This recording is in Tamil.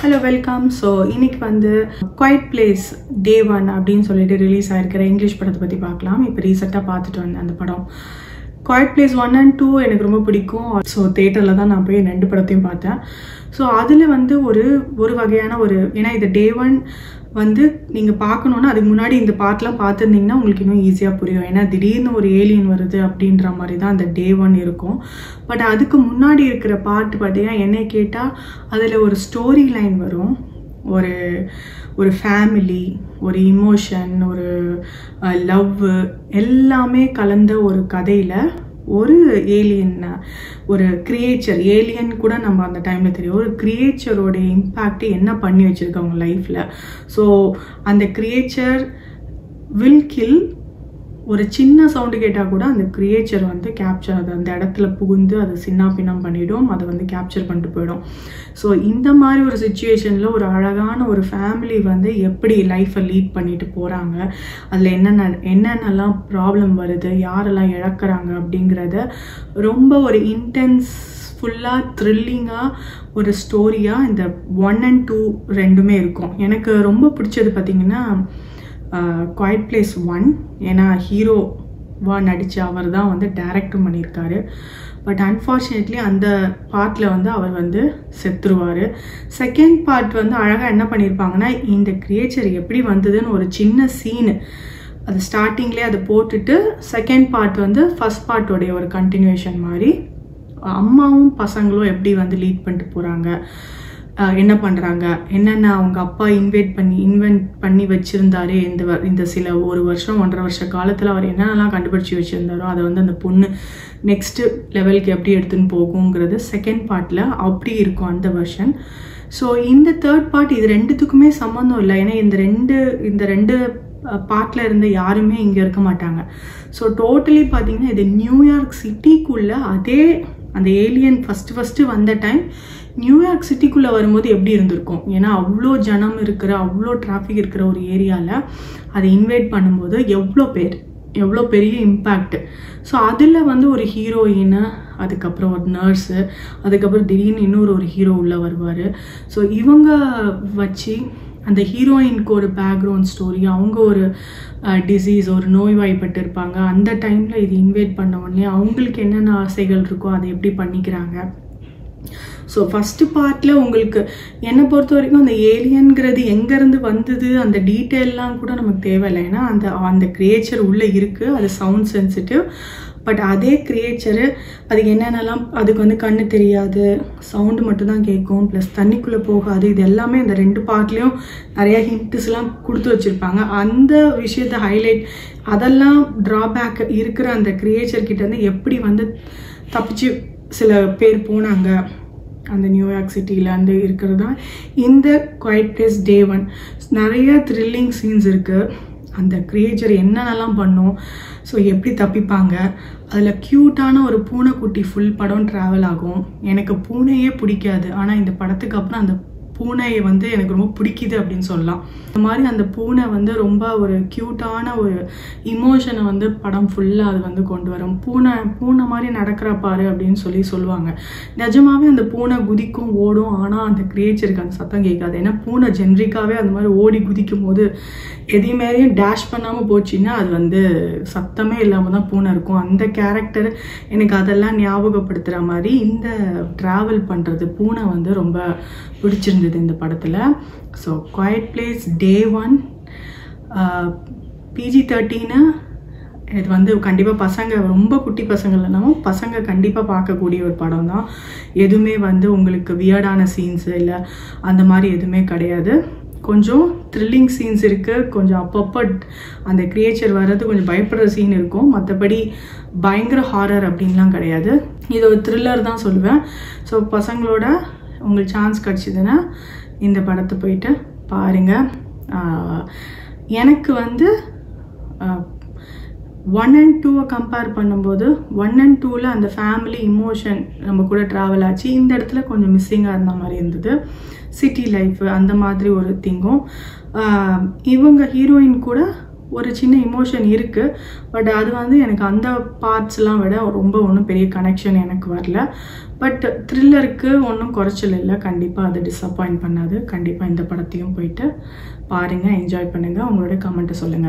Hello, welcome. So, இன்னைக்கு வந்து Quiet Place Day 1 அப்படின்னு சொல்லிட்டு ரிலீஸ் ஆயிருக்கிற இங்கிலீஷ் படத்தை பற்றி பார்க்கலாம். இப்போ ரீசெண்டாக பார்த்துட்டு வந்தேன் அந்த படம். Quiet Place 1 and 2 எனக்கு ரொம்ப பிடிக்கும். ஸோ தேட்டரில் தான் நான் போய் 2 படத்தையும் பார்த்தேன். ஸோ அதில் வந்து ஒரு வகையான ஏன்னா இது Day 1 வந்து நீங்கள் பார்க்கணுன்னா அதுக்கு முன்னாடி இந்த பார்ட்லாம் பார்த்துருந்தீங்கன்னா உங்களுக்கு இன்னும் ஈஸியாக புரியும். ஏன்னா திடீர்னு ஒரு ஏலியன் வருது அப்படின்ற மாதிரி தான் அந்த Day 1 இருக்கும். பட் அதுக்கு முன்னாடி இருக்கிற பார்ட் பார்த்தீங்கன்னா என்னை கேட்டால் அதில் ஒரு ஸ்டோரி லைன் வரும், ஒரு ஃபேமிலி, ஒரு இமோஷன், ஒரு லவ் எல்லாமே கலந்த ஒரு கதையில் ஒரு ஏலியன், ஒரு கிரியேச்சர், ஏலியன் கூட நம்ம அந்த டைமில் தெரியும், ஒரு கிரியேச்சரோட இம்பேக்ட் என்ன பண்ணி வச்சுருக்காங்க லைஃப்பில். ஸோ அந்த கிரியேச்சர் வில் கில். ஒரு சின்ன சவுண்டு கேட்டால் கூட அந்த கிரியேச்சர் வந்து கேப்சர், அது அந்த இடத்துல புகுந்து அதை சின்ன பின்னம் பண்ணிவிடும், அதை வந்து கேப்சர் பண்ணிட்டு போயிடும். ஸோ இந்த மாதிரி ஒரு சுச்சுவேஷனில் ஒரு அழகான ஒரு ஃபேமிலி வந்து எப்படி லைஃப்பை லீட் பண்ணிட்டு போகிறாங்க, அதில் என்னென்னலாம் ப்ராப்ளம் வருது, யாரெல்லாம் இழக்கிறாங்க அப்படிங்கிறத ரொம்ப ஒரு இன்டென்ஸ் ஃபுல்லாக த்ரில்லிங்காக ஒரு ஸ்டோரியாக இந்த 1 and 2 ரெண்டுமே இருக்கும். எனக்கு ரொம்ப பிடிச்சது பார்த்திங்கன்னா Quiet Place 1. ஏன்னா ஹீரோவாக நடித்த அவர் தான் வந்து டைரக்டும் பண்ணியிருக்காரு. பட் அன்ஃபார்ச்சுனேட்லி அந்த பார்ட்டில் வந்து அவர் வந்து செத்துருவார். செகண்ட் பார்ட் வந்து அழகாக என்ன பண்ணியிருப்பாங்கன்னா, இந்த கிரியேச்சர் எப்படி வந்ததுன்னு ஒரு சின்ன சீனு அது ஸ்டார்டிங்லேயே அதை போட்டுட்டு செகண்ட் பார்ட் வந்து ஃபஸ்ட் பார்ட்டோடைய ஒரு கண்டினியூஷன் மாதிரி அம்மாவும் பசங்களும் எப்படி வந்து லீட் பண்ணிட்டு போகிறாங்க, என்ன பண்ணுறாங்க, என்னென்ன அவங்க அப்பா இன்வென்ட் பண்ணி வச்சுருந்தாரு, இந்த சில 1 வருஷம் 1.5 வருஷ காலத்தில் அவர் என்னென்னலாம் கண்டுபிடிச்சி வச்சுருந்தாரோ அதை வந்து அந்த பொண்ணு நெக்ஸ்ட்டு லெவலுக்கு எப்படி எடுத்துன்னு போகுங்கிறது செகண்ட் பார்ட்டில் அப்படி இருக்கும் அந்த வெர்ஷன். ஸோ இந்த தேர்ட் பார்ட் இது ரெண்டுத்துக்குமே சம்மந்தம் இல்லை. ஏன்னா இந்த ரெண்டு பார்ட்டில் இருந்த யாருமே இங்கே இருக்க மாட்டாங்க. ஸோ டோட்டலி பார்த்திங்கன்னா இது நியூயார்க் சிட்டிக்குள்ளே அந்த ஏலியன் ஃபஸ்ட்டு வந்த டைம் நியூயார்க் சிட்டிக்குள்ளே வரும்போது எப்படி இருந்திருக்கும். ஏன்னா அவ்வளோ ஜனம் இருக்கிற, அவ்வளோ டிராஃபிக் இருக்கிற ஒரு ஏரியாவில் அதை இன்வைட் பண்ணும்போது எவ்வளோ பெரிய இம்பேக்ட். ஸோ அதில் வந்து ஒரு ஹீரோயினு, அதுக்கப்புறம் ஒரு நர்ஸு, அதுக்கப்புறம் திடீர்னு இன்னொரு ஹீரோ உள்ளே வருவார். ஸோ இவங்க வச்சு அந்த ஹீரோயினுக்கு ஒரு பேக்ரவுண்ட் ஸ்டோரி, அவங்க ஒரு டிசீஸ், ஒரு நோய்வாய்ப்பட்டு இருப்பாங்க. அந்த டைமில் இது இன்வைட் பண்ண உடனே அவங்களுக்கு என்னென்ன ஆசைகள் இருக்கோ அதை எப்படி பண்ணிக்கிறாங்க. ஸோ ஃபஸ்ட்டு பார்ட்டில் உங்களுக்கு என்னை பொறுத்த வரைக்கும் அந்த ஏலியன்கிறது எங்கேருந்து வந்தது அந்த டீட்டெயிலெலாம் கூட நமக்கு தேவையில்லை. ஏன்னா அந்த கிரியேச்சர் உள்ளே இருக்குது, அது சவுண்ட் சென்சிட்டிவ். பட் அதே கிரியேச்சரு அதுக்கு என்னென்னலாம், அதுக்கு வந்து கண்ணு தெரியாது, சவுண்டு மட்டும்தான் கேட்கும், ப்ளஸ் தண்ணிக்குள்ளே போகாது. இது எல்லாமே அந்த 2 பார்ட்லேயும் நிறையா ஹிண்ட்ஸ்லாம் கொடுத்து வச்சுருப்பாங்க. அந்த விஷயத்தை ஹைலைட், அதெல்லாம் ட்ராபேக் இருக்கிற அந்த கிரியேச்சர்கிட்டேருந்து எப்படி வந்து தப்பிச்சு சில பேர் போனாங்க அந்த நியூயார்க் சிட்டியிலேருந்து இருக்கிறது தான் இந்த Quiet Place Day 1. நிறைய த்ரில்லிங் சீன்ஸ் இருக்குது. அந்த கிரியேச்சர் என்னென்னலாம் பண்ணும், ஸோ எப்படி தப்பிப்பாங்க. அதில் க்யூட்டான ஒரு பூனைக்குட்டி ஃபுல் படம் ட்ராவல் ஆகும். எனக்கு பூனையே பிடிக்காது, ஆனால் இந்த படத்துக்கு அப்புறம் அந்த பூனையை வந்து எனக்கு ரொம்ப பிடிக்குது அப்படின்னு சொல்லலாம். இந்த மாதிரி அந்த பூனை வந்து ரொம்ப ஒரு க்யூட்டான ஒரு இமோஷனை வந்து படம் ஃபுல்லாக அது வந்து கொண்டு வரும். பூனை மாதிரி நடக்கிற பாரு அப்படின்னு சொல்லுவாங்க. நிஜமாவே அந்த பூனை குதிக்கும், ஓடும். ஆனால் அந்த கிரியேச்சருக்கு அந்த சத்தம் கேட்காது. ஏன்னா பூனை ஜென்ரிக்காகவே அந்த மாதிரி ஓடி குதிக்கும் போது எதையுமேரையும் டேஷ் பண்ணாமல் போச்சுன்னா அது வந்து சத்தமே இல்லாமல் தான் பூனை இருக்கும். அந்த கேரக்டர் எனக்கு அதெல்லாம் ஞாபகப்படுத்துகிற மாதிரி இந்த ட்ராவல் பண்ணுறது பூனை வந்து ரொம்ப பிடிச்சிருந்தது இந்த படத்தில். So Quiet Place Day 1 PG-13. இது வந்து கண்டிப்பாக பசங்க, ரொம்ப குட்டி பசங்க இல்லைனாலும் பசங்க கண்டிப்பாக பார்க்கக்கூடிய ஒரு படம் தான். எதுவுமே வந்து உங்களுக்கு வியர்டான சீன்ஸு இல்லை அந்த மாதிரி எதுவுமே கிடையாது. கொஞ்சம் த்ரில்லிங் சீன்ஸ் இருக்குது, கொஞ்சம் அப்பப்போ அந்த கிரியேச்சர் வர்றது கொஞ்சம் பயப்படுற சீன் இருக்கும். மற்றபடி பயங்கர ஹாரர் அப்படின்லாம் கிடையாது. இது ஒரு த்ரில்லர் தான் சொல்லுவேன். ஸோ பசங்களோட உங்களுக்கு சான்ஸ் கிடச்சிதுன்னா இந்த படத்தை போயிட்டு பாருங்கள். எனக்கு வந்து 1 and 2 கம்பேர் பண்ணும்போது 1 and 2ல் அந்த ஃபேமிலி இமோஷன் நம்ம கூட ட்ராவல் ஆச்சு. இந்த இடத்துல கொஞ்சம் மிஸ்ஸிங்காக இருந்த மாதிரி இருந்தது. சிட்டி லைஃப் அந்த மாதிரி ஒரு திங்கும், இவங்க ஹீரோயின் கூட ஒரு சின்ன இமோஷன் இருக்குது. பட் அது வந்து எனக்கு அந்த பார்ட்ஸ்லாம் விட ரொம்ப ஒன்றும் பெரிய கனெக்ஷன் எனக்கு வரல. பட் த்ரில்லருக்கு ஒன்றும் குறைச்சல் இல்லை. கண்டிப்பாக அது டிஸப்பாயிண்ட் பண்ணாது. கண்டிப்பாக இந்த படத்தையும் போயிட்டு பாருங்கள், என்ஜாய் பண்ணுங்கள். உங்களோட கமெண்ட்டை சொல்லுங்கள்.